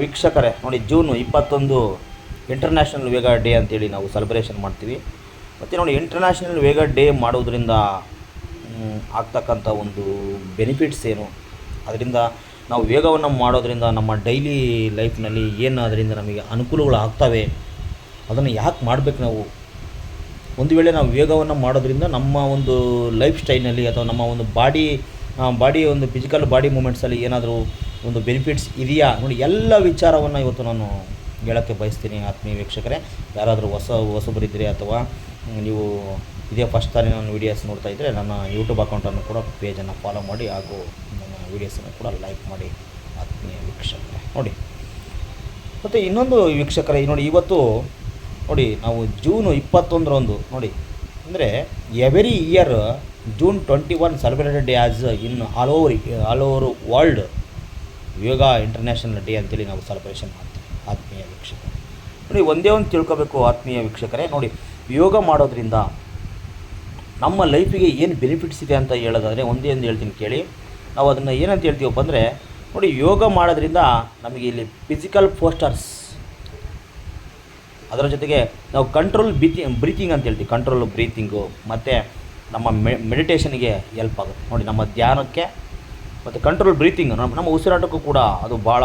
ವೀಕ್ಷಕರೇ ನೋಡಿ, June 21 international ವೇಗ ಡೇ ಅಂತೇಳಿ ನಾವು ಸೆಲೆಬ್ರೇಷನ್ ಮಾಡ್ತೀವಿ. ಮತ್ತು ನೋಡಿ, ಇಂಟರ್ನ್ಯಾಷನಲ್ ವೇಗ ಡೇ ಮಾಡೋದ್ರಿಂದ ಆಗ್ತಕ್ಕಂಥ ಒಂದು ಬೆನಿಫಿಟ್ಸ್ ಏನು, ಅದರಿಂದ ನಾವು ವೇಗವನ್ನು ಮಾಡೋದ್ರಿಂದ ನಮ್ಮ ಡೈಲಿ ಲೈಫ್ನಲ್ಲಿ ಏನು ಅದರಿಂದ ನಮಗೆ ಅನುಕೂಲಗಳು ಆಗ್ತವೆ, ಅದನ್ನು ಯಾಕೆ ಮಾಡಬೇಕು ನಾವು. ಒಂದು ವೇಳೆ ನಾವು ವೇಗವನ್ನು ಮಾಡೋದ್ರಿಂದ ನಮ್ಮ ಒಂದು ಲೈಫ್ ಸ್ಟೈಲ್ನಲ್ಲಿ ಅಥವಾ ನಮ್ಮ ಒಂದು ಬಾಡಿ ಒಂದು ಫಿಸಿಕಲ್ ಬಾಡಿ ಮೂಮೆಂಟ್ಸಲ್ಲಿ ಏನಾದರೂ ಒಂದು ಬೆನಿಫಿಟ್ಸ್ ಇದೆಯಾ ನೋಡಿ, ಎಲ್ಲ ವಿಚಾರವನ್ನು ಇವತ್ತು ನಾನು ಹೇಳೋಕ್ಕೆ ಬಯಸ್ತೀನಿ. ಆತ್ಮೀಯ ವೀಕ್ಷಕರೇ, ಯಾರಾದರೂ ಹೊಸಬರಿದ್ದರೆ ಅಥವಾ ನೀವು ಇದೇ ಫಸ್ಟ್ ತಾನೇ ನನ್ನ ವೀಡಿಯೋಸ್ ನೋಡ್ತಾ ಇದ್ದರೆ, ನನ್ನ ಯೂಟ್ಯೂಬ್ ಅಕೌಂಟನ್ನು ಕೂಡ ಪೇಜನ್ನು ಫಾಲೋ ಮಾಡಿ ಹಾಗೂ ನನ್ನ ವೀಡಿಯೋಸನ್ನು ಕೂಡ ಲೈಕ್ ಮಾಡಿ ಆತ್ಮೀಯ ವೀಕ್ಷಕರೇ. ನೋಡಿ, ಮತ್ತು ಇನ್ನೊಂದು ವೀಕ್ಷಕರೇ ನೋಡಿ, ಇವತ್ತು ನೋಡಿ ನಾವು ಜೂನ್ 21 ನೋಡಿ, ಅಂದರೆ every year June 21 celebrated day as in all over world yoga international day ಅಂತೇಳಿ ನಾವು ಸೆಲೆಬ್ರೇಷನ್ ಮಾಡ್ತೀವಿ. ಆತ್ಮೀಯ ವೀಕ್ಷಕರೇ ನೋಡಿ, ಒಂದೇ ಒಂದು ತಿಳ್ಕೊಬೇಕು ಆತ್ಮೀಯ ವೀಕ್ಷಕರೇ. ನೋಡಿ, ಯೋಗ ಮಾಡೋದ್ರಿಂದ ನಮ್ಮ ಲೈಫಿಗೆ ಏನು ಬೆನಿಫಿಟ್ಸ್ ಇದೆ ಅಂತ ಹೇಳೋದಾದರೆ ಒಂದೇ ಒಂದು ಹೇಳ್ತೀನಿ ಕೇಳಿ. ನಾವು ಅದನ್ನು ಏನಂತ ಹೇಳ್ತೀವಪ್ಪ ಅಂದರೆ ನೋಡಿ, ಯೋಗ ಮಾಡೋದ್ರಿಂದ ನಮಗೆ ಇಲ್ಲಿ ಫಿಸಿಕಲ್ ಪೋಸ್ಟರ್ಸ್, ಅದರ ಜೊತೆಗೆ ನಾವು ಕಂಟ್ರೋಲ್ ಬ್ರೀತಿಂಗ್ ಅಂತ ಹೇಳ್ತೀವಿ, ಕಂಟ್ರೋಲ್ ಬ್ರೀತಿಂಗು, ಮತ್ತು ನಮ್ಮ ಮೆಡಿಟೇಷನ್ಗೆ ಹೆಲ್ಪ್ ಆಗುತ್ತೆ ನೋಡಿ, ನಮ್ಮ ಧ್ಯಾನಕ್ಕೆ ಮತ್ತು ಕಂಟ್ರೋಲ್ ಬ್ರೀತಿಂಗ್ ನಮ್ಮ ಉಸಿರಾಟಕ್ಕೂ ಕೂಡ ಅದು ಭಾಳ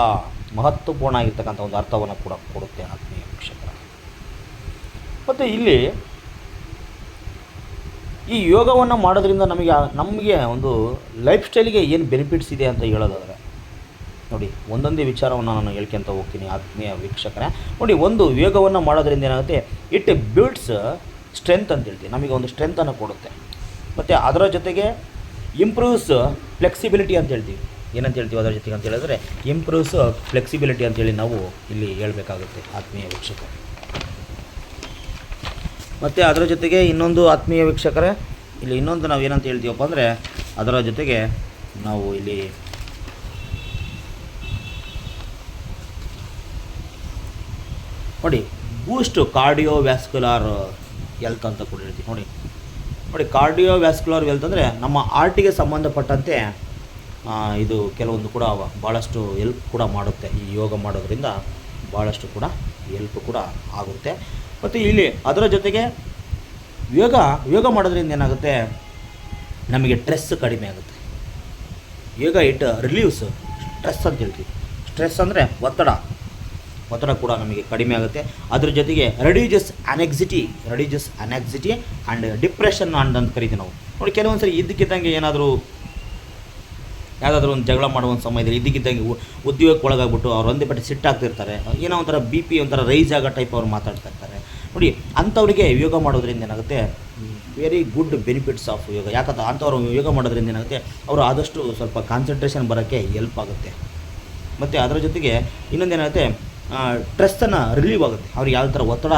ಮಹತ್ವಪೂರ್ಣ ಆಗಿರ್ತಕ್ಕಂಥ ಒಂದು ಅರ್ಥವನ್ನು ಕೂಡ ಕೊಡುತ್ತೆ ಆತ್ಮೀಯ ವೀಕ್ಷಕರ. ಮತ್ತು ಇಲ್ಲಿ ಈ ಯೋಗವನ್ನು ಮಾಡೋದ್ರಿಂದ ನಮಗೆ ಒಂದು ಲೈಫ್ ಸ್ಟೈಲಿಗೆ ಏನು ಬೆನಿಫಿಟ್ಸ್ ಇದೆ ಅಂತ ಹೇಳೋದಾದರೆ ನೋಡಿ, ಒಂದೊಂದೇ ವಿಚಾರವನ್ನು ನಾನು ಹೇಳ್ಕೊಂತ ಹೋಗ್ತೀನಿ ಆತ್ಮೀಯ ವೀಕ್ಷಕರೇ. ನೋಡಿ, ಒಂದು ಯೋಗವನ್ನು ಮಾಡೋದ್ರಿಂದ ಏನಾಗುತ್ತೆ, ಇಟ್ ಬಿಲ್ಡ್ಸ್ ಸ್ಟ್ರೆಂತ್ ಅಂತ ಹೇಳ್ತೀವಿ, ನಮಗೆ ಒಂದು ಸ್ಟ್ರೆಂತನ್ನು ಕೊಡುತ್ತೆ. ಮತ್ತು ಅದರ ಜೊತೆಗೆ ಇಂಪ್ರೂವ್ಸ್ ಫ್ಲೆಕ್ಸಿಬಿಲಿಟಿ ಅಂತ ಹೇಳ್ತೀವಿ. ಏನಂತ ಹೇಳ್ತೀವಿ ಅದರ ಜೊತೆಗೆ ಅಂತ ಹೇಳಿದ್ರೆ, ಇಂಪ್ರೂವ್ಸ್ ಫ್ಲೆಕ್ಸಿಬಿಲಿಟಿ ಅಂತೇಳಿ ನಾವು ಇಲ್ಲಿ ಹೇಳಬೇಕಾಗುತ್ತೆ ಆತ್ಮೀಯ ವೀಕ್ಷಕರೇ. ಮತ್ತು ಅದರ ಜೊತೆಗೆ ಇನ್ನೊಂದು ಆತ್ಮೀಯ ವೀಕ್ಷಕರೇ, ಇಲ್ಲಿ ಇನ್ನೊಂದು ನಾವು ಏನಂತ ಹೇಳ್ತೀವಪ್ಪ ಅಂದರೆ, ಅದರ ಜೊತೆಗೆ ನಾವು ಇಲ್ಲಿ ನೋಡಿ ಬೂಸ್ಟ್ ಕಾರ್ಡಿಯೋವ್ಯಾಸ್ಕ್ಯುಲರ್ ಹೆಲ್ತ್ ಅಂತ ಕೂಡ ಹೇಳ್ತೀವಿ. ನೋಡಿ ಕಾರ್ಡಿಯೋವ್ಯಾಸ್ಕ್ಯುಲರ್ ಹೆಲ್ತ್ ಅಂದರೆ ನಮ್ಮ ಆರ್ಟಿಗೆ ಸಂಬಂಧಪಟ್ಟಂತೆ ಇದು ಕೆಲವೊಂದು ಕೂಡ ಭಾಳಷ್ಟು ಹೆಲ್ಪ್ ಕೂಡ ಮಾಡುತ್ತೆ. ಈ ಯೋಗ ಮಾಡೋದ್ರಿಂದ ಭಾಳಷ್ಟು ಕೂಡ ಹೆಲ್ಪ್ ಕೂಡ ಆಗುತ್ತೆ. ಮತ್ತು ಇಲ್ಲಿ ಅದರ ಜೊತೆಗೆ ಯೋಗ ಮಾಡೋದ್ರಿಂದ ಏನಾಗುತ್ತೆ, ನಮಗೆ ಸ್ಟ್ರೆಸ್ ಕಡಿಮೆ ಆಗುತ್ತೆ. ಯೋಗ ಇಟ್ ರಿಲೀವ್ಸ್ ಸ್ಟ್ರೆಸ್ ಅಂತ ಹೇಳ್ತೀವಿ. ಸ್ಟ್ರೆಸ್ ಅಂದರೆ ಒತ್ತಡ ಕೂಡ ನಮಗೆ ಕಡಿಮೆ ಆಗುತ್ತೆ. ಅದ್ರ ಜೊತೆಗೆ ರೆಡ್ಯೂಸಸ್ ಅನೆಕ್ಸಿಟಿ ಆ್ಯಂಡ್ ಡಿಪ್ರೆಷನ್ ಅಂತ ಕರಿತೀವಿ ನಾವು. ನೋಡಿ, ಕೆಲವೊಂದು ಸರಿ ಇದ್ದಕ್ಕಿದ್ದಂಗೆ ಯಾವುದಾದ್ರೂ ಒಂದು ಜಗಳ ಮಾಡುವ ಒಂದು ಸಮಯದಲ್ಲಿ ಇದ್ದಕ್ಕಿದ್ದಂಗೆ ಉದ್ಯೋಗಕ್ಕೆ ಒಳಗಾಗ್ಬಿಟ್ಟು ಅವ್ರು ಒಂದೇ ಪಟ್ಟಿ ಸಿಟ್ಟಾಗ್ತಿರ್ತಾರೆ, ಏನೋ ಒಂಥರ BP ಒಂಥರ ರೈಸ್ ಆಗೋ ಟೈಪ್ ಅವ್ರು ಮಾತಾಡ್ತಾ ಇರ್ತಾರೆ. ನೋಡಿ, ಅಂಥವ್ರಿಗೆ ಯೋಗ ಮಾಡೋದ್ರಿಂದ ಏನಾಗುತ್ತೆ, ವೆರಿ ಗುಡ್ ಬೆನಿಫಿಟ್ಸ್ ಆಫ್ ಯೋಗ. ಯಾಕಂತ ಅಂಥವ್ರು ಯೋಗ ಮಾಡೋದ್ರಿಂದ ಏನಾಗುತ್ತೆ, ಅವರು ಆದಷ್ಟು ಸ್ವಲ್ಪ ಕಾನ್ಸಂಟ್ರೇಷನ್ ಬರೋಕ್ಕೆ ಹೆಲ್ಪ್ ಆಗುತ್ತೆ. ಮತ್ತು ಅದರ ಜೊತೆಗೆ ಇನ್ನೊಂದೇನಾಗುತ್ತೆ, ಸ್ಟ್ರೆಸ್ಸನ್ನು ರಿಲೀವ್ ಆಗುತ್ತೆ. ಅವ್ರಿಗೆ ಯಾವ ಥರ ಒತ್ತಡ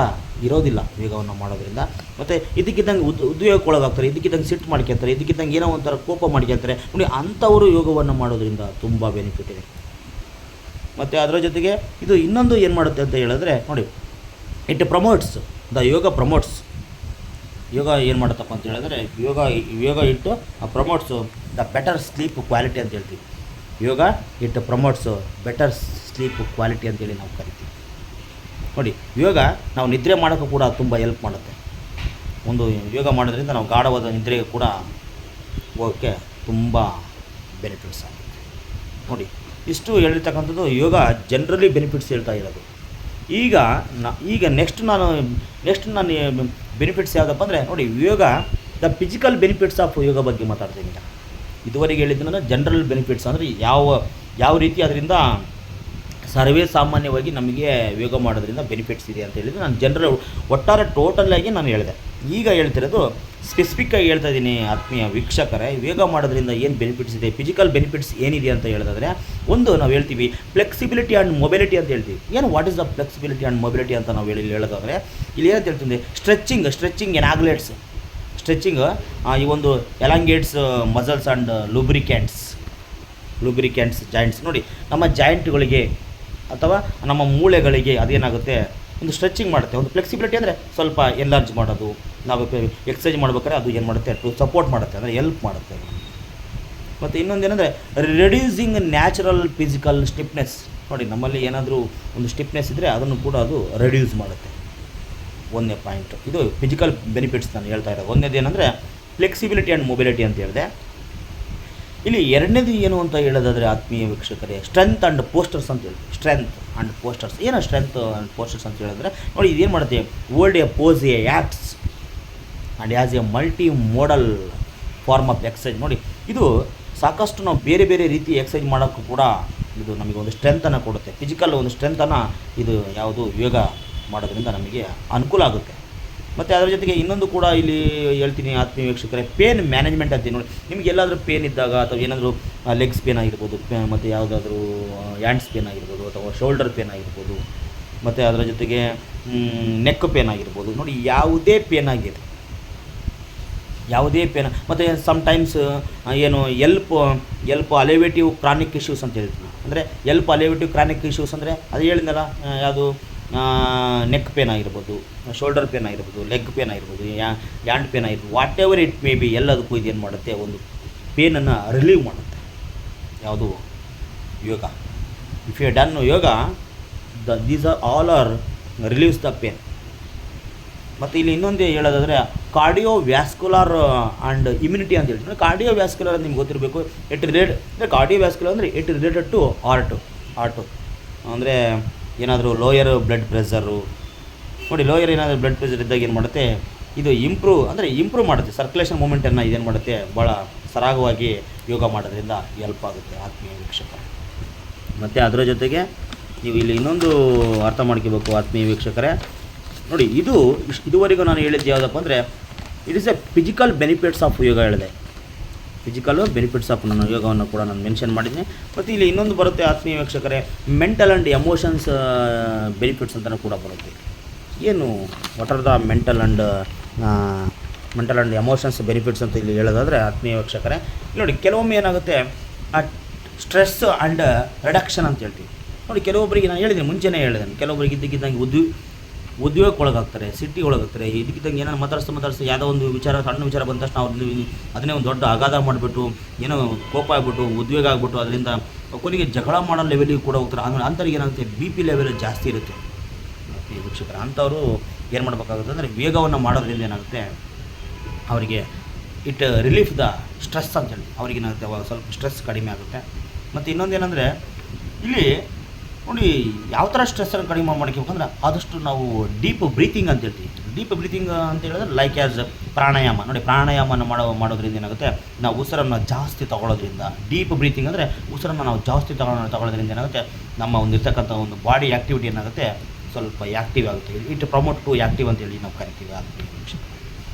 ಇರೋದಿಲ್ಲ ಯೋಗವನ್ನು ಮಾಡೋದ್ರಿಂದ. ಮತ್ತು ಇದಕ್ಕಿದ್ದಂಗೆ ಉದ್ಯೋಗಕ್ಕೆ ಒಳಗಾಗ್ತಾರೆ, ಇದಕ್ಕಿದ್ದಂಗೆ ಸಿಟ್ಟು ಮಾಡ್ಕೊಳ್ತಾರೆ, ಇದಕ್ಕಿದ್ದಂಗೆ ಏನೋ ಒಂಥರ ಕೋಪ ಮಾಡ್ಕೊಳ್ತಾರೆ. ನೋಡಿ, ಅಂಥವರು ಯೋಗವನ್ನು ಮಾಡೋದ್ರಿಂದ ತುಂಬ ಬೆನಿಫಿಟ್ ಇದೆ. ಮತ್ತು ಅದರ ಜೊತೆಗೆ ಇದು ಇನ್ನೊಂದು ಏನು ಮಾಡುತ್ತೆ ಅಂತ ಹೇಳಿದ್ರೆ ನೋಡಿ, ಇಟ್ ಪ್ರಮೋಟ್ಸ್ ಯೋಗ ಏನು ಮಾಡುತ್ತಪ್ಪ ಅಂತ ಹೇಳಿದ್ರೆ, yoga it promotes the better sleep quality ಅಂತ ಹೇಳ್ತೀವಿ. Yoga it promotes better sleep quality ಅಂತೇಳಿ ನಾವು ಕರಿತೀವಿ. ನೋಡಿ, ಯೋಗ ನಾವು ನಿದ್ರೆ ಮಾಡೋಕ್ಕೂ ಕೂಡ ತುಂಬ ಹೆಲ್ಪ್ ಮಾಡುತ್ತೆ. ಒಂದು ಯೋಗ ಮಾಡೋದ್ರಿಂದ ನಾವು ಗಾಢವಾದ ನಿದ್ರೆಗೆ ಕೂಡ ಹೋಗೋಕ್ಕೆ ತುಂಬ ಬೆನಿಫಿಟ್ಸ್ ಆಗುತ್ತೆ. ನೋಡಿ, ಇಷ್ಟು ಹೇಳಿರ್ತಕ್ಕಂಥದ್ದು ಯೋಗ ಜನರಲಿ ಬೆನಿಫಿಟ್ಸ್ ಹೇಳ್ತಾ ಇರೋದು. ಈಗ ನೆಕ್ಸ್ಟ್ ನಾನು ಬೆನಿಫಿಟ್ಸ್ ಯಾವುದಪ್ಪ ಅಂದರೆ ನೋಡಿ, ಯೋಗ ದ ಫಿಸಿಕಲ್ ಬೆನಿಫಿಟ್ಸ್ ಆಫ್ ಯೋಗ ಬಗ್ಗೆ ಮಾತಾಡ್ತೀನಿ. ಈಗ ಇದುವರೆಗೆ ಹೇಳಿದ್ದನ್ನು ಜನರಲ್ ಬೆನಿಫಿಟ್ಸ್ ಅಂದರೆ ಯಾವ ರೀತಿ ಅದರಿಂದ ಸರ್ವೇ ಸಾಮಾನ್ಯವಾಗಿ ನಮಗೆ ಯೋಗ ಮಾಡೋದ್ರಿಂದ ಬೆನಿಫಿಟ್ಸ್ ಇದೆ ಅಂತ ಹೇಳಿದರೆ, ನಾನು ಜನರಲ್ ಒಟ್ಟಾರೆ ಟೋಟಲಾಗಿ ನಾನು ಹೇಳಿದೆ. ಈಗ ಹೇಳ್ತಿರೋದು ಸ್ಪೆಸಿಫಿಕ್ಕಾಗಿ ಹೇಳ್ತಾ ಇದ್ದೀನಿ ಆತ್ಮೀಯ ವೀಕ್ಷಕರೇ. ಯೋಗ ಮಾಡೋದ್ರಿಂದ ಏನು ಬೆನಿಫಿಟ್ಸ್ ಇದೆ, ಫಿಸಿಕಲ್ ಬೆನಿಫಿಟ್ಸ್ ಏನಿದೆ ಅಂತ ಹೇಳಿದ್ರೆ, ಒಂದು ನಾವು ಹೇಳ್ತೀವಿ ಫ್ಲೆಕ್ಸಿಬಿಲಿಟಿ ಆ್ಯಂಡ್ ಮೊಬಿಲಿಟಿ ಅಂತ ಹೇಳ್ತೀವಿ. ಏನು what is the flexibility and mobility ಅಂತ ನಾವು ಹೇಳೋದಾದರೆ, ಇಲ್ಲಿ ಏನಂತ ಹೇಳ್ತೀನಿ, ಸ್ಟ್ರೆಚಿಂಗ್ ಎನಾಗ್ಲೇಟ್ಸ್ ಈ ಒಂದು ಎಲಾಂಗೇಟ್ಸ್ ಮಸಲ್ಸ್ ಆ್ಯಂಡ್ ಲೂಬ್ರಿಕೆಂಟ್ಸ್ ಜಾಯಿಂಟ್ಸ್. ನೋಡಿ, ನಮ್ಮ ಜಾಯಿಂಟ್ಗಳಿಗೆ ಅಥವಾ ನಮ್ಮ ಮೂಳೆಗಳಿಗೆ ಅದೇನಾಗುತ್ತೆ, ಒಂದು ಸ್ಟ್ರೆಚಿಂಗ್ ಮಾಡುತ್ತೆ. ಒಂದು ಫ್ಲೆಕ್ಸಿಬಿಲಿಟಿ ಅಂದರೆ ಸ್ವಲ್ಪ ಎನ್ಲಾರ್ಜ್ ಮಾಡೋದು, ನಾವು ಎಕ್ಸಸೈಸ್ ಮಾಡ್ಬೇಕಾದ್ರೆ ಅದು ಏನು ಮಾಡುತ್ತೆ, ಸಪೋರ್ಟ್ ಮಾಡುತ್ತೆ, ಅಂದರೆ ಹೆಲ್ಪ್ ಮಾಡುತ್ತೆ. ಮತ್ತು ಇನ್ನೊಂದೇನೆಂದರೆ ರೆಡ್ಯೂಸಿಂಗ್ ನ್ಯಾಚುರಲ್ ಫಿಸಿಕಲ್ ಸ್ಟಿಫ್ನೆಸ್ ನೋಡಿ, ನಮ್ಮಲ್ಲಿ ಏನಾದರೂ ಒಂದು ಸ್ಟಿಫ್ನೆಸ್ ಇದ್ದರೆ ಅದನ್ನು ಕೂಡ ಅದು ರೆಡ್ಯೂಸ್ ಮಾಡುತ್ತೆ. ಒಂದನೇ ಪಾಯಿಂಟು ಇದು ಫಿಸಿಕಲ್ ಬೆನಿಫಿಟ್ಸ್ ನಾನು ಹೇಳ್ತಾ ಇರೋದು. ಒಂದನೇದು ಏನಂದರೆ ಫ್ಲೆಕ್ಸಿಬಿಲಿಟಿ ಆ್ಯಂಡ್ ಮೊಬಿಲಿಟಿ ಅಂತ ಹೇಳಿದೆ. ಇಲ್ಲಿ ಎರಡನೇದು ಏನು ಅಂತ ಹೇಳೋದಾದರೆ ಆತ್ಮೀಯ ವೀಕ್ಷಕರೇ, ಸ್ಟ್ರೆಂತ್ ಆ್ಯಂಡ್ ಪೋಸ್ಟರ್ಸ್ ಅಂತ ಹೇಳ್ತೀವಿ. ಸ್ಟ್ರೆಂತ್ ಆ್ಯಂಡ್ ಪೋಸ್ಟರ್ಸ್ ಏನು ಸ್ಟ್ರೆಂತ್ ಆ್ಯಂಡ್ ಪೋಸ್ಟರ್ಸ್ ಅಂತ ಹೇಳಿದ್ರೆ ನೋಡಿ, ಇದೇನು ಮಾಡುತ್ತೆ, hold a pose a acts and as a multi modal form of exercise. ನೋಡಿ, ಇದು ಸಾಕಷ್ಟು ನಾವು ಬೇರೆ ಬೇರೆ ರೀತಿ ಎಕ್ಸಸೈಸ್ ಮಾಡೋಕ್ಕೂ ಕೂಡ ಇದು ನಮಗೆ ಒಂದು ಸ್ಟ್ರೆಂತನ್ನು ಕೊಡುತ್ತೆ. ಫಿಸಿಕಲ್ ಒಂದು ಸ್ಟ್ರೆಂತನ್ನು ಇದು ಯಾವುದು ಯೋಗ ಮಾಡೋದ್ರಿಂದ ನಮಗೆ ಅನುಕೂಲ ಆಗುತ್ತೆ. ಮತ್ತು ಅದರ ಜೊತೆಗೆ ಇನ್ನೊಂದು ಕೂಡ ಇಲ್ಲಿ ಹೇಳ್ತೀನಿ ಆತ್ಮೀಯ ವೀಕ್ಷಕರೇ, ಪೇನ್ ಮ್ಯಾನೇಜ್ಮೆಂಟ್ ಅಂತೀನಿ. ನೋಡಿ, ನಿಮಗೆ ಎಲ್ಲಾದರೂ ಪೇನ್ ಇದ್ದಾಗ ಅಥವಾ ಏನಾದರೂ ಲೆಗ್ಸ್ ಪೇನ್ ಆಗಿರ್ಬೋದು, ಮತ್ತು ಯಾವುದಾದ್ರೂ ಹ್ಯಾಂಡ್ಸ್ ಪೇನ್ ಆಗಿರ್ಬೋದು, ಅಥವಾ ಶೋಲ್ಡರ್ ಪೇನ್ ಆಗಿರ್ಬೋದು, ಮತ್ತು ಅದರ ಜೊತೆಗೆ ನೆಕ್ ಪೇನ್ ಆಗಿರ್ಬೋದು. ನೋಡಿ, ಯಾವುದೇ ಪೇನ್ ಆಗಿದೆ, ಯಾವುದೇ ಪೇನ್, ಮತ್ತು ಸಮ್ಟೈಮ್ಸ್ ಏನು ಎಲ್ಪ್ ಅಲಿವೇಟಿವ್ ಕ್ರಾನಿಕ್ ಇಶ್ಯೂಸ್ ಅಂತ ಹೇಳ್ತೀವಿ. ಅಂದರೆ ಎಲ್ಪ್ ಅಲಿವೇಟಿವ್ ಕ್ರಾನಿಕ್ ಇಶ್ಯೂಸ್ ಅಂದರೆ ಅದು ಹೇಳಿದ್ನಲ್ಲ, ಯಾವುದು ನೆಕ್ ಪೇನ್ ಆಗಿರ್ಬೋದು, ಶೋಲ್ಡರ್ ಪೇನ್ ಆಗಿರ್ಬೋದು, ಲೆಗ್ ಪೇನ್ ಆಗಿರ್ಬೋದು, ಹ್ಯಾಂಡ್ ಪೇನ್ ಆಗಿರ್ಬೋದು, whatever it may be, ಎಲ್ಲದಕ್ಕೂ ಇದೇನು ಮಾಡುತ್ತೆ, ಒಂದು ಪೇನನ್ನು ರಿಲೀವ್ ಮಾಡುತ್ತೆ. ಯಾವುದು yoga. If you done yoga, these are all are relieves the pain. ಮತ್ತು ಇಲ್ಲಿ ಇನ್ನೊಂದು ಹೇಳೋದಾದರೆ ಕಾರ್ಡಿಯೋವ್ಯಾಸ್ಕ್ಯುಲರ್ ಆ್ಯಂಡ್ ಇಮ್ಯುನಿಟಿ ಅಂತ ಹೇಳ್ತೀವಿ. ಕಾರ್ಡಿಯೋವ್ಯಾಸ್ಕ್ಯುಲರ್ ನಿಮ್ಗೆ ಗೊತ್ತಿರಬೇಕು. ಕಾರ್ಡಿಯೋವ್ಯಾಸ್ಕ್ಯುಲರ್ ಅಂದರೆ ಇಟ್ ರಿಲೇಟೆಡ್ ಟು ಹಾರ್ಟು ಅಂದರೆ ಏನಾದರೂ ಲೋಯರ್ ಬ್ಲಡ್ ಪ್ರೆಷರು. ನೋಡಿ, ಲೋಯರ್ ಏನಾದರೂ ಬ್ಲಡ್ ಪ್ರೆಷರ್ ಇದ್ದಾಗ ಏನು ಮಾಡುತ್ತೆ, ಇದು ಇಂಪ್ರೂವ್ ಮಾಡುತ್ತೆ ಸರ್ಕ್ಯುಲೇಷನ್ ಮೂಮೆಂಟನ್ನು. ಇದೇನು ಮಾಡುತ್ತೆ, ಭಾಳ ಸರಾಗವಾಗಿ ಯೋಗ ಮಾಡೋದ್ರಿಂದ ಹೆಲ್ಪ್ ಆಗುತ್ತೆ ಆತ್ಮೀಯ ವೀಕ್ಷಕರೇ. ಮತ್ತು ಅದರ ಜೊತೆಗೆ ನೀವು ಇಲ್ಲಿ ಇನ್ನೊಂದು ಅರ್ಥ ಮಾಡ್ಕೋಬೇಕು ಆತ್ಮೀಯ ವೀಕ್ಷಕರೇ. ನೋಡಿ, ಇದುವರೆಗೂ ನಾನು ಹೇಳಿದ್ದು ಯಾವುದಪ್ಪ ಅಂದರೆ it is a physical benefits of yoga ಹೇಳಿದೆ. ಫಿಸಿಕಲ್ ಬೆನಿಫಿಟ್ಸ್ ಆಫ್ ನಾನು ಯೋಗವನ್ನು ಕೂಡ ನಾನು ಮೆನ್ಷನ್ ಮಾಡಿದ್ದೀನಿ. ಮತ್ತು ಇಲ್ಲಿ ಇನ್ನೊಂದು ಬರುತ್ತೆ ಆತ್ಮೀಯ ವೀಕ್ಷಕರೇ, ಮೆಂಟಲ್ ಆ್ಯಂಡ್ ಎಮೋಷನ್ಸ್ ಬೆನಿಫಿಟ್ಸ್ ಅಂತಲೂ ಕೂಡ ಬರುತ್ತೆ. ಏನು what are the mental and emotions benefits ಅಂತ ಇಲ್ಲಿ ಹೇಳೋದಾದರೆ ಆತ್ಮೀಯ ವೀಕ್ಷಕರೇ, ನೋಡಿ, ಕೆಲವೊಮ್ಮೆ ಏನಾಗುತ್ತೆ, ಸ್ಟ್ರೆಸ್ ಆ್ಯಂಡ್ ರಿಡಕ್ಷನ್ ಅಂತ ಹೇಳ್ತೀವಿ. ನೋಡಿ, ಕೆಲವೊಬ್ಬರಿಗೆ ನಾನು ಮುಂಚೆನೇ ಹೇಳಿದ್ದೇನೆ, ಕೆಲವೊಬ್ಬರಿಗೆ ಇದ್ದಕ್ಕಿದ್ದಂಗೆ ಉದ್ಯೋಗಕ್ಕೆ ಒಳಗಾಗ್ತಾರೆ, ಸಿಟಿ ಒಳಗಾಗ್ತಾರೆ. ಇದಕ್ಕಿದ್ದಂಗೆ ಏನಾರು ಮಾತಾಡಿಸ್ತಾ ಯಾವುದೋ ಒಂದು ಸಣ್ಣ ವಿಚಾರ ಬಂದ ತಕ್ಷಣ ಅದನ್ನೇ ಒಂದು ದೊಡ್ಡ ಅಗಾಧ ಮಾಡಿಬಿಟ್ಟು, ಏನೋ ಕೋಪ ಆಗಿಬಿಟ್ಟು, ಉದ್ವೇಗ ಆಗಿಬಿಟ್ಟು, ಅದರಿಂದ ಕೊನೆಗೆ ಜಗಳ ಮಾಡೋ ಲೆವೆಲಿಗೆ ಕೂಡ ಹೋಗ್ತಾರೆ. ಆಮೇಲೆ ಅಂಥವ್ರಿಗೆ ಏನಾಗುತ್ತೆ, BP ಲೆವೆಲ್ ಜಾಸ್ತಿ ಇರುತ್ತೆ ವೀಕ್ಷಕರು. ಅಂಥವರು ಏನು ಮಾಡಬೇಕಾಗುತ್ತೆ ಅಂದರೆ ವೇಗವನ್ನು ಮಾಡೋದ್ರಿಂದ ಏನಾಗುತ್ತೆ, ಅವರಿಗೆ ಇಟ್ ರಿಲೀಫ್ ದ ಸ್ಟ್ರೆಸ್ ಅಂತೇಳಿ ಅವ್ರಿಗೆ ಏನಾಗುತ್ತೆ, ಸ್ವಲ್ಪ ಸ್ಟ್ರೆಸ್ ಕಡಿಮೆ ಆಗುತ್ತೆ. ಮತ್ತು ಇನ್ನೊಂದೇನೆಂದರೆ ಇಲ್ಲಿ ನೋಡಿ, ಯಾವ ಥರ ಸ್ಟ್ರೆಸ್ಸನ್ನು ಕಡಿಮೆ ಮಾಡ್ಕೋಬೇಕಂದ್ರೆ ಆದಷ್ಟು ನಾವು ಡೀಪ್ ಬ್ರೀತಿಂಗ್ ಅಂತ ಹೇಳ್ತೀವಿ. ಡೀಪ್ ಬ್ರೀತಿಂಗ್ ಅಂತ ಹೇಳಿದ್ರೆ ಲೈಕ್ ಆ್ಯಸ್ ಪ್ರಾಣಾಯಾಮ. ನೋಡಿ, ಪ್ರಾಣಾಯಾಮವನ್ನು ಮಾಡೋದ್ರಿಂದ ಏನಾಗುತ್ತೆ, ನಾವು ಉಸಿರನ್ನು ಜಾಸ್ತಿ ತೊಗೊಳೋದ್ರಿಂದ, ಡೀಪ್ ಬ್ರೀತಿಂಗ್ ಅಂದರೆ ಉಸಿರನ್ನು ನಾವು ಜಾಸ್ತಿ ತೊಗೊಳೋದ್ರಿಂದ ಏನಾಗುತ್ತೆ, ನಮ್ಮ ಒಂದು ಇರ್ತಕ್ಕಂಥ ಒಂದು ಬಾಡಿ ಆ್ಯಕ್ಟಿವಿಟಿ ಏನಾಗುತ್ತೆ, ಸ್ವಲ್ಪ ಆ್ಯಕ್ಟಿವ್ ಆಗುತ್ತೆ. ಇಟ್ ಪ್ರಮೋಟ್ ಟು ಆ್ಯಕ್ಟಿವ್ ಅಂತೇಳಿ ನಾವು ಕರಿತೀವಿ ಆತ್ಮೀಯ ವೀಕ್ಷಕರೇ.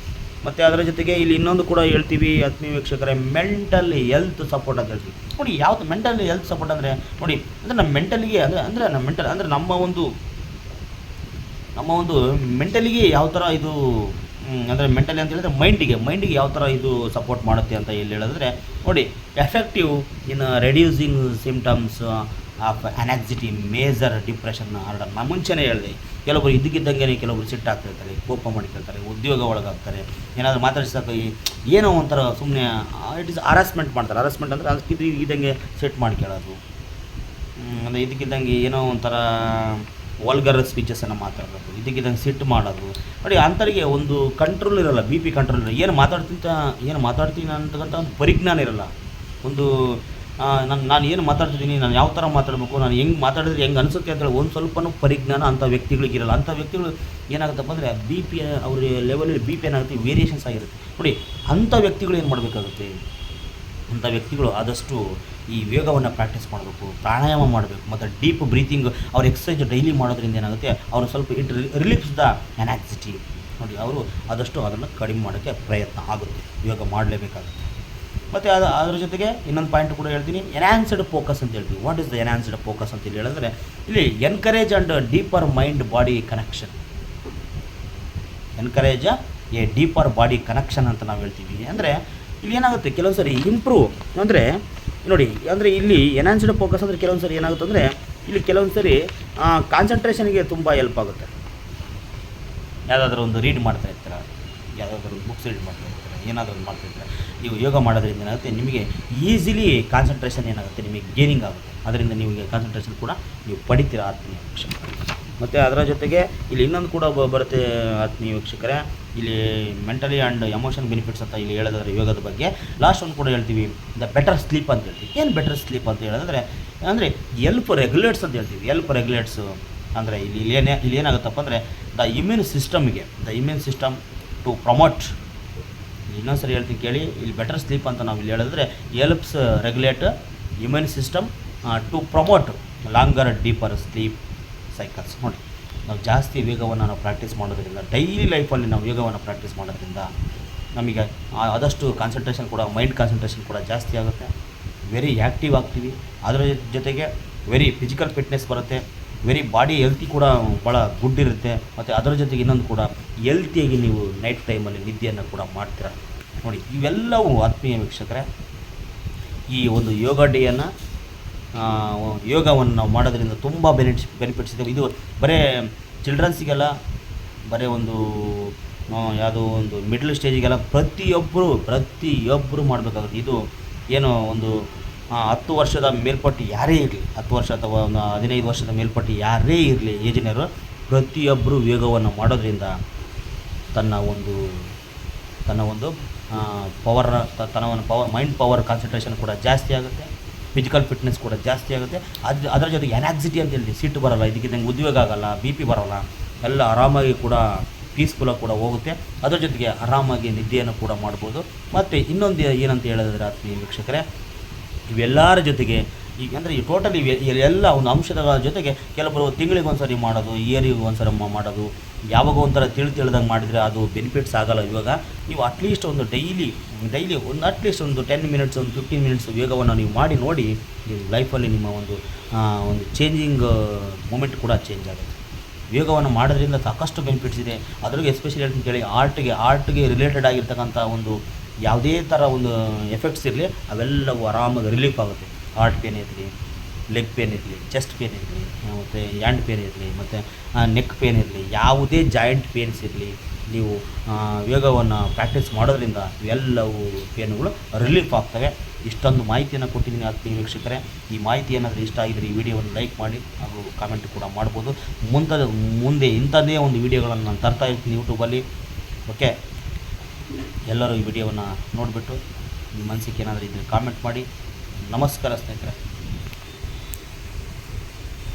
ಮತ್ತು ಅದರ ಜೊತೆಗೆ ಇಲ್ಲಿ ಇನ್ನೊಂದು ಕೂಡ ಹೇಳ್ತೀವಿ ಆತ್ಮೀಯ ವೀಕ್ಷಕರೇ, ಮೆಂಟಲ್ ಹೆಲ್ತ್ ಸಪೋರ್ಟ್ ಅಂತ ಹೇಳ್ತೀವಿ. ನೋಡಿ, ಯಾವುದು ಮೆಂಟಲ್ ಹೆಲ್ತ್ ಸಪೋರ್ಟ್ ಅಂದರೆ ನೋಡಿ, ಅಂದರೆ ನಮ್ಮ ಮೆಂಟಲಿಗೆ ಅಂದರೆ ನಮ್ಮ ಮೆಂಟಲ್ ಅಂದರೆ ನಮ್ಮ ಒಂದು ಮೆಂಟಲಿಗೆ ಯಾವ ಥರ ಇದು ಅಂದರೆ ಮೆಂಟಲಿ ಅಂತ ಹೇಳಿದ್ರೆ ಮೈಂಡಿಗೆ ಯಾವ ಥರ ಇದು ಸಪೋರ್ಟ್ ಮಾಡುತ್ತೆ ಅಂತ ಎಲ್ಲಿ ಹೇಳಿದ್ರೆ ನೋಡಿ, effective in reducing symptoms of anxiety, major depression order. ನಾನು ಮುಂಚೆನೇ ಹೇಳಿದೆ, ಕೆಲವೊಬ್ರು ಇದ್ದಕ್ಕಿದ್ದಂಗೆ ಕೆಲವೊಬ್ರು ಸಿಟ್ಟಾಗ್ತಿರ್ತಾರೆ, ಕೋಪ ಮಾಡಿರ್ತಾರೆ, ಉದ್ಯೋಗ ಒಳಗಾಗ್ತಾರೆ, ಏನಾದರೂ ಮಾತಾಡ್ಸೋಕೆ ಏನೋ ಒಂಥರ ಸುಮ್ಮನೆ ಇಟ್ ಇಸ್ ಹರಾಸ್ಮೆಂಟ್ ಮಾಡ್ತಾರೆ. ಹರಾಸ್ಮೆಂಟ್ ಅಂದರೆ ಅದಕ್ಕೆ ಇದ್ದಂಗೆ ಸೆಟ್ ಮಾಡ್ಕೊಳ್ಳೋದು, ಅಂದರೆ ಇದಕ್ಕಿದ್ದಂಗೆ ಏನೋ ಒಂಥರ ವಲ್ಗರ್ ಸ್ಪೀಚಸನ್ನು ಮಾತಾಡೋದು, ಇದಕ್ಕಿದ್ದಂಗೆ ಸಿಟ್ಟು ಮಾಡೋದು. ನೋಡಿ, ಅಂಥವ್ರಿಗೆ ಒಂದು ಕಂಟ್ರೋಲ್ ಇರೋಲ್ಲ, BP ಕಂಟ್ರೋಲ್ ಇರೋಲ್ಲ. ಏನು ಮಾತಾಡ್ತೀನಿ ಅಂತಕ್ಕಂಥ ಒಂದು ಪರಿಜ್ಞಾನ ಇರೋಲ್ಲ. ಒಂದು ನಾನು ಏನು ಮಾತಾಡ್ತಿದ್ದೀನಿ, ನಾನು ಯಾವ ಥರ ಮಾತಾಡಬೇಕು, ನಾನು ಹೆಂಗೆ ಮಾತಾಡಿದ್ರೆ ಹೆಂಗೆ ಅನಿಸುತ್ತೆ ಅಂತೇಳಿ ಒಂದು ಸ್ವಲ್ಪನೂ ಪರಿಜ್ಞಾನ ಅಂಥ ವ್ಯಕ್ತಿಗಳಿಗಿರಲ್ಲ. ಅಂಥ ವ್ಯಕ್ತಿಗಳು ಏನಾಗುತ್ತಪ್ಪ ಅಂದರೆ BP ಅವ್ರ ಲೆವೆಲಲ್ಲಿ BP ಏನಾಗುತ್ತೆ, ವೇರಿಯೇಷನ್ಸ್ ಆಗಿರುತ್ತೆ. ನೋಡಿ, ಅಂಥ ವ್ಯಕ್ತಿಗಳು ಏನು ಮಾಡಬೇಕಾಗುತ್ತೆ, ಅಂಥ ವ್ಯಕ್ತಿಗಳು ಆದಷ್ಟು ಈ ಯೋಗವನ್ನು ಪ್ರಾಕ್ಟೀಸ್ ಮಾಡಬೇಕು, ಪ್ರಾಣಾಯಾಮ ಮಾಡಬೇಕು, ಮತ್ತು ಡೀಪ್ ಬ್ರೀತಿಂಗ್ ಅವ್ರ ಎಕ್ಸಸೈಜ್ ಡೈಲಿ ಮಾಡೋದ್ರಿಂದ ಏನಾಗುತ್ತೆ, ಅವರು ಸ್ವಲ್ಪ ಇಟ್ ರಿಲೀಫ್ಸ್ ದ ಅನಾಕ್ಸಿಟಿ. ನೋಡಿ, ಅವರು ಆದಷ್ಟು ಅದನ್ನು ಕಡಿಮೆ ಮಾಡೋಕ್ಕೆ ಪ್ರಯತ್ನ ಆಗುತ್ತೆ, ಯೋಗ ಮಾಡಲೇಬೇಕಾಗುತ್ತೆ. ಮತ್ತು ಅದರ ಜೊತೆಗೆ ಇನ್ನೊಂದು ಪಾಯಿಂಟ್ ಕೂಡ ಹೇಳ್ತೀನಿ, ಎನ್ಹಾನ್ಸ್ಡ್ ಫೋಕಸ್ ಅಂತ ಹೇಳ್ತೀವಿ. What is the enhanced focus ಅಂತ ಹೇಳಿದ್ರೆ ಇಲ್ಲಿ encourage and deeper mind body connection. Encourage A deeper body connection ಅಂತ ನಾವು ಹೇಳ್ತೀವಿ. ಅಂದರೆ ಇಲ್ಲಿ ಏನಾಗುತ್ತೆ, ಕೆಲವೊಂದು ಸರಿ ಇಂಪ್ರೂವ್ ಅಂದರೆ ನೋಡಿ, ಅಂದರೆ ಇಲ್ಲಿ ಎನ್ಹಾನ್ಸ್ಡ್ ಫೋಕಸ್ ಅಂದರೆ ಕೆಲವೊಂದು ಸರಿ ಏನಾಗುತ್ತೆ ಅಂದರೆ ಇಲ್ಲಿ ಕೆಲವೊಂದು ಸರಿ ಕಾನ್ಸಂಟ್ರೇಷನ್ಗೆ ತುಂಬ ಹೆಲ್ಪ್ ಆಗುತ್ತೆ. ಯಾವುದಾದ್ರೂ ಒಂದು ರೀಡ್ ಮಾಡ್ತಾ ಇರ್ತೀರ, ಯಾವುದಾದ್ರೂ ಒಂದು ಬುಕ್ಸ್ ರೀಡ್ ಮಾಡ್ತಾ ಇರ್ತೀರ, ಏನಾದರೂ ಒಂದು ಮಾಡ್ತಾ ಇರ್ತೀರ, ನೀವು ಯೋಗ ಮಾಡೋದ್ರಿಂದ ಏನಾಗುತ್ತೆ, ನಿಮಗೆ ಈಸಿಲಿ ಕಾನ್ಸಂಟ್ರೇಷನ್ ಏನಾಗುತ್ತೆ, ನಿಮಗೆ ಗೇನಿಂಗ್ ಆಗುತ್ತೆ. ಅದರಿಂದ ನಿಮಗೆ ಕಾನ್ಸಂಟ್ರೇಷನ್ ಕೂಡ ನೀವು ಪಡಿತೀರ ಆತ್ಮೀಯ ವೀಕ್ಷಕರೇ. ಮತ್ತು ಅದರ ಜೊತೆಗೆ ಇಲ್ಲಿ ಇನ್ನೊಂದು ಕೂಡ ಬರುತ್ತೆ ಆತ್ಮೀಯ ವೀಕ್ಷಕರೇ, ಇಲ್ಲಿ ಮೆಂಟಲಿ ಆ್ಯಂಡ್ ಎಮೋಷನ್ ಬೆನಿಫಿಟ್ಸ್ ಅಂತ ಇಲ್ಲಿ ಹೇಳೋದಾದ್ರೆ ಯೋಗದ ಬಗ್ಗೆ ಲಾಸ್ಟ್ ಒಂದು ಕೂಡ ಹೇಳ್ತೀವಿ, ದ ಬೆಟರ್ ಸ್ಲೀಪ್ ಅಂತ ಹೇಳ್ತೀವಿ. ಏನು ಬೆಟರ್ ಸ್ಲೀಪ್ ಅಂತ ಹೇಳೋದಾದ್ರೆ ಅಂದರೆ ಎಲ್ಪ್ ರೆಗ್ಯುಲೇಟ್ಸ್ ಅಂತ ಹೇಳ್ತೀವಿ. ಎಲ್ಪ್ ರೆಗ್ಯುಲೇಟ್ಸು ಅಂದರೆ ಇಲ್ಲಿ ಏನಾಗುತ್ತಪ್ಪ ಅಂದರೆ the immune system to promote, ಇನ್ನೊಂದು ಸರಿ ಹೇಳ್ತೀನಿ ಕೇಳಿ, ಇಲ್ಲಿ ಬೆಟರ್ ಸ್ಲೀಪ್ ಅಂತ ನಾವು ಇಲ್ಲಿ ಹೇಳಿದ್ರೆ helps regulate immune system to promote longer deeper sleep cycles. ನೋಡಿ, ನಾವು ಜಾಸ್ತಿ ವೇಗವನ್ನು ನಾವು ಪ್ರಾಕ್ಟೀಸ್ ಮಾಡೋದ್ರಿಂದ, ಡೈಲಿ ಲೈಫಲ್ಲಿ ನಾವು ವೇಗವನ್ನು ಪ್ರಾಕ್ಟೀಸ್ ಮಾಡೋದ್ರಿಂದ ನಮಗೆ ಆದಷ್ಟು ಕಾನ್ಸಂಟ್ರೇಷನ್ ಕೂಡ, ಮೈಂಡ್ ಕಾನ್ಸಂಟ್ರೇಷನ್ ಕೂಡ ಜಾಸ್ತಿ ಆಗುತ್ತೆ, ವೆರಿ ಆ್ಯಕ್ಟಿವ್ ಆಗ್ತೀವಿ. ಅದರ ಜೊತೆಗೆ ವೆರಿ ಫಿಸಿಕಲ್ ಫಿಟ್ನೆಸ್ ಬರುತ್ತೆ, ವೆರಿ ಬಾಡಿ ಹೆಲ್ತಿ ಕೂಡ ಭಾಳ ಗುಡ್ ಇರುತ್ತೆ. ಮತ್ತು ಅದರ ಜೊತೆಗೆ ಇನ್ನೊಂದು ಕೂಡ ಹೆಲ್ತಿಯಾಗಿ ನೀವು ನೈಟ್ ಟೈಮಲ್ಲಿ ನಿದ್ದೆಯನ್ನು ಕೂಡ ಮಾಡ್ತೀರ. ನೋಡಿ, ಇವೆಲ್ಲವೂ ಆತ್ಮೀಯ ವೀಕ್ಷಕರೇ ಈ ಒಂದು ಯೋಗ ಡೇಯನ್ನು ಯೋಗವನ್ನು ನಾವು ಮಾಡೋದ್ರಿಂದ ತುಂಬ ಬೆನಿಫಿಟ್ಸ್ ಇದೆ. ಇದು ಬರೀ ಚಿಲ್ಡ್ರನ್ಸಿಗೆಲ್ಲ, ಬರೀ ಒಂದು ಯಾವುದೋ ಒಂದು ಮಿಡ್ಲ್ ಸ್ಟೇಜಿಗೆಲ್ಲ ಪ್ರತಿಯೊಬ್ಬರು ಮಾಡಬೇಕಾಗುತ್ತೆ. ಇದು ಏನು ಒಂದು 10 ವರ್ಷದ ಮೇಲ್ಪಟ್ಟು ಯಾರೇ ಇರಲಿ, 10 ವರ್ಷ ಅಥವಾ ಒಂದು 15 ವರ್ಷದ ಮೇಲ್ಪಟ್ಟು ಯಾರೇ ಇರಲಿ ಏಜಿನರು, ಪ್ರತಿಯೊಬ್ಬರು ಯೋಗವನ್ನು ಮಾಡೋದ್ರಿಂದ ತನ್ನ ಒಂದು ಮೈಂಡ್ ಪವರ್ ಕಾನ್ಸಂಟ್ರೇಷನ್ ಕೂಡ ಜಾಸ್ತಿ ಆಗುತ್ತೆ, ಫಿಸಿಕಲ್ ಫಿಟ್ನೆಸ್ ಕೂಡ ಜಾಸ್ತಿ ಆಗುತ್ತೆ. ಅದರ ಜೊತೆಗೆ ಎನಾಕ್ಸಿಟಿ ಅಂತ ಹೇಳ್ತೀವಿ, ಸಿಟ್ಟು ಬರೋಲ್ಲ, ಇದಕ್ಕಿದ್ದಂಗೆ ಉದ್ವೇಗ ಆಗೋಲ್ಲ, BP ಬರೋಲ್ಲ, ಎಲ್ಲ ಆರಾಮಾಗಿ ಕೂಡ ಪೀಸ್ಫುಲ್ಲಾಗಿ ಕೂಡ ಹೋಗುತ್ತೆ. ಅದರ ಜೊತೆಗೆ ಆರಾಮಾಗಿ ನಿದ್ದೆಯನ್ನು ಕೂಡ ಮಾಡ್ಬೋದು. ಮತ್ತು ಇನ್ನೊಂದು ಏನಂತ ಹೇಳಿದ್ರೆ ಆತ್ಮೀಯ ವೀಕ್ಷಕರೇ, ಇವೆಲ್ಲರ ಜೊತೆಗೆ ಈಗ ಅಂದರೆ ಈ ಟೋಟಲಿ ಎಲ್ಲ ಒಂದು ಅಂಶಗಳ ಜೊತೆಗೆ ಕೆಲವರು ತಿಂಗಳಿಗೆ ಒಂದು ಸರಿ ಮಾಡೋದು, ಇಯರಿಗೆ ಒಂದು ಸರಿ ಮಾಡೋದು, ಯಾವಾಗ ಒಂಥರ ತಿಳಿದಂಗೆ ಮಾಡಿದರೆ ಅದು ಬೆನಿಫಿಟ್ಸ್ ಆಗೋಲ್ಲ. ಇವಾಗ ನೀವು ಅಟ್ಲೀಸ್ಟ್ ಒಂದು ಡೈಲಿ ಒಂದು ಅಟ್ಲೀಸ್ಟ್ ಒಂದು 10 ಮಿನಿಟ್ಸ್, ಒಂದು 15 ಮಿನಿಟ್ಸ್ ಯೋಗವನ್ನು ನೀವು ಮಾಡಿ ನೋಡಿ, ನಿಮ್ಮ ಲೈಫಲ್ಲಿ ನಿಮ್ಮ ಒಂದು ಚೇಂಜಿಂಗ್ ಮೂಮೆಂಟ್ ಕೂಡ ಚೇಂಜ್ ಆಗುತ್ತೆ. ಯೋಗವನ್ನು ಮಾಡೋದ್ರಿಂದ ಸಾಕಷ್ಟು ಬೆನಿಫಿಟ್ಸ್ ಇದೆ. ಅದ್ರಿಗೆ ಎಸ್ಪೆಷಲಿ ಹೇಳ್ತೀನಿ ಕೇಳಿ, ಆರ್ಟ್ಗೆ ರಿಲೇಟೆಡ್ ಆಗಿರ್ತಕ್ಕಂಥ ಒಂದು ಯಾವುದೇ ಥರ ಒಂದು ಎಫೆಕ್ಟ್ಸ್ ಇರಲಿ, ಅವೆಲ್ಲವೂ ಆರಾಮಾಗಿ ರಿಲೀಫ್ ಆಗುತ್ತೆ. ಹಾರ್ಟ್ ಪೇನ್ ಇರಲಿ, ಲೆಗ್ ಪೇನ್ ಇರಲಿ, ಚೆಸ್ಟ್ ಪೇನ್ ಇರಲಿ, ಮತ್ತು ಹ್ಯಾಂಡ್ ಪೇನ್ ಇರಲಿ, ಮತ್ತು ನೆಕ್ ಪೇನ್ ಇರಲಿ, ಯಾವುದೇ ಜಾಯಿಂಟ್ ಪೇನ್ಸ್ ಇರಲಿ, ನೀವು ಯೋಗವನ್ನು ಪ್ರಾಕ್ಟೀಸ್ ಮಾಡೋದ್ರಿಂದ ಇವೆಲ್ಲವೂ ಪೇನುಗಳು ರಿಲೀಫ್ ಆಗ್ತವೆ. ಇಷ್ಟೊಂದು ಮಾಹಿತಿಯನ್ನು ಕೊಟ್ಟಿದ್ದೀನಿ ಆತ್ಮೀಯ ವೀಕ್ಷಕರೇ. ಈ ಮಾಹಿತಿ ಏನಾದರೂ ಇಷ್ಟ ಆಗಿದ್ರೆ ಈ ವಿಡಿಯೋವನ್ನು ಲೈಕ್ ಮಾಡಿ ಹಾಗೂ ಕಾಮೆಂಟ್ ಕೂಡ ಮಾಡ್ಬೋದು. ಮುಂದೆ ಇಂಥದ್ದೇ ಒಂದು ವಿಡಿಯೋಗಳನ್ನು ನಾನು ತರ್ತಾ ಇರ್ತೀನಿ ಯೂಟ್ಯೂಬಲ್ಲಿ. ಓಕೆ, ಎಲ್ಲರೂ ಈ ವಿಡಿಯೋವನ್ನು ನೋಡಿಬಿಟ್ಟು ನಿಮ್ಮ ಮನಸ್ಸಿಗೆ ಏನಾದರೂ ಇದ್ದರೆ ಕಾಮೆಂಟ್ ಮಾಡಿ. ನಮಸ್ಕಾರ ಸ್ನೇಹಿತರೆ.